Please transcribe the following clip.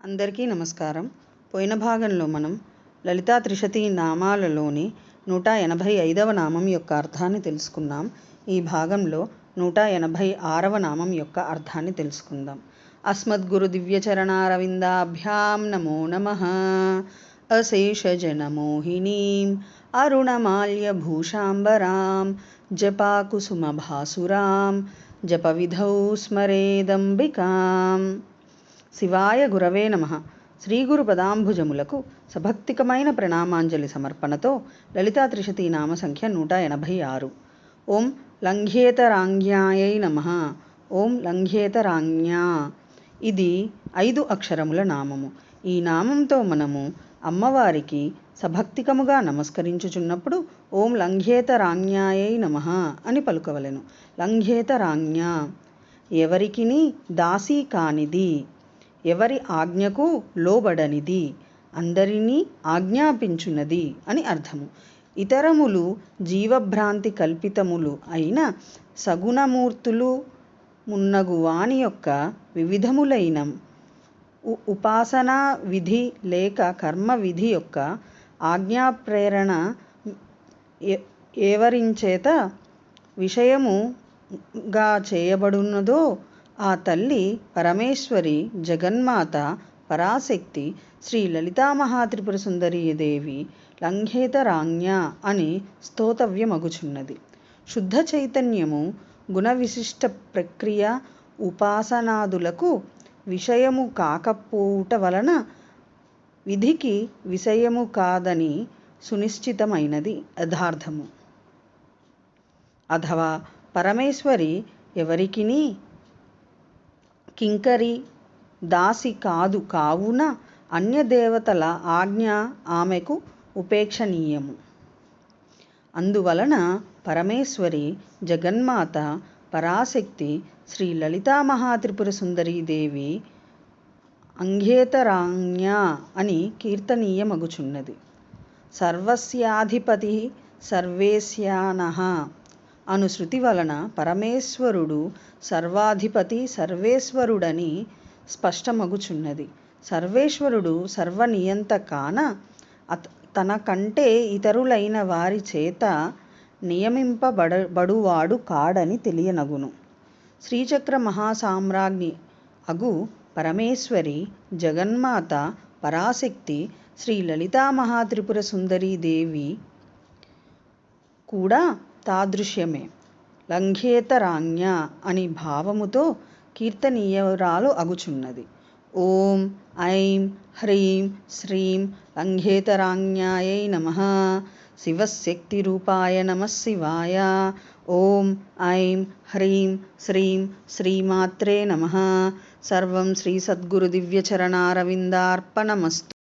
అందరికీ నమస్కారం. పోయిన భాగంలో మనం లలితా త్రిశతి నామాలలోని 185వ నామం యొక్క అర్థాన్ని తెలుసుకున్నాం. ఈ భాగంలో 186వ నామం యొక్క అర్థాన్ని తెలుసుకుందాం. అస్మద్గురు దివ్యచరణారవిందాభ్యాం నమో నమః. అశేషజనమోహినీం అరుణమాల్యభూషాంబరాం జపాకుసుమభాసురాం జపవిధౌ స్మరేదంబికాం. శివాయ గురవే నమః. శ్రీ గురు పదాంభుజములకు సభక్తికమైన ప్రణామాంజలి సమర్పణతో లలితా త్రిశతి నామ సంఖ్య 186. ఓం లంఘ్యేతరాంగ్యాయై నమః. ఓం లంఘ్యేతరాంగ్యా. ఇది 5 అక్షరముల నామము. ఈ నామంతో మనము అమ్మవారికి సభక్తికముగా నమస్కరించుచున్నప్పుడు ఓం లంఘ్యేతరాంగ్యాయై నమః అని పలుకవలెను. లంఘ్యేతరాంగ్యా ఎవరికిని దాసి కానిది, ఎవరి ఆజ్ఞకు లోబడనిది, అందరినీ ఆజ్ఞాపించున్నది అని అర్థము. ఇతరములు జీవభ్రాంతి కల్పితములు అయిన సగుణమూర్తులు మున్నగు వాని యొక్క వివిధములైన ఉపాసనా విధి లేక కర్మ విధి యొక్క ఆజ్ఞాప్రేరణ ఎవరించేత విషయముగా చేయబడున్నదో ఆ తల్లి పరమేశ్వరి జగన్మాత పరాశక్తి శ్రీ లలితామహాత్రిపుర సుందరీదేవి లంఘేతరాంగ్య అని స్తోతవ్యమగుచున్నది. శుద్ధ చైతన్యము గుణ విశిష్ట ప్రక్రియ ఉపాసనాదులకు విషయము కాకపోవుట వలన విధికి విషయము కాదని సునిశ్చితమైనది యథార్థము. అథవా పరమేశ్వరి ఎవరికిని కింకరి దాసి కాదు కావున అన్యదేవతల ఆజ్ఞ ఆమెకు ఉపేక్షణీయము. అందువలన పరమేశ్వరి జగన్మాత పరాశక్తి శ్రీ లలితామహాత్రిపుర సుందరీదేవి అంఘేతరాంగ్య అని కీర్తనీయమగుచున్నది. సర్వస్యాధిపతి సర్వేశ్యానః అను శృతి వలన పరమేశ్వరుడు సర్వాధిపతి సర్వేశ్వరుడని స్పష్టమగుచున్నది. సర్వేశ్వరుడు సర్వనియంత కాన తన కంటే ఇతరులైన వారి చేత నియమింపబడువాడు కాడని తెలియనగును. శ్రీచక్ర మహాసామ్రాజ్ఞి అగు పరమేశ్వరి జగన్మాత పరాశక్తి శ్రీ లలితామహాత్రిపుర సుందరీదేవి కూడా తాదృశ్యమే. లంఘేతరాంగ్య అని భావముతో కీర్తనీయురాలు అగుచున్నది. ఓం ఐం హ్రీం శ్రీం లంఘేతరాంగ్యాయై నమః. శివశక్తి రూపాయ నమః శివాయ. ఓం ఐం హ్రీం శ్రీం శ్రీమాత్రే నమః. సర్వం శ్రీ సద్గురు దివ్యచరణారవిందార్పణమస్తు.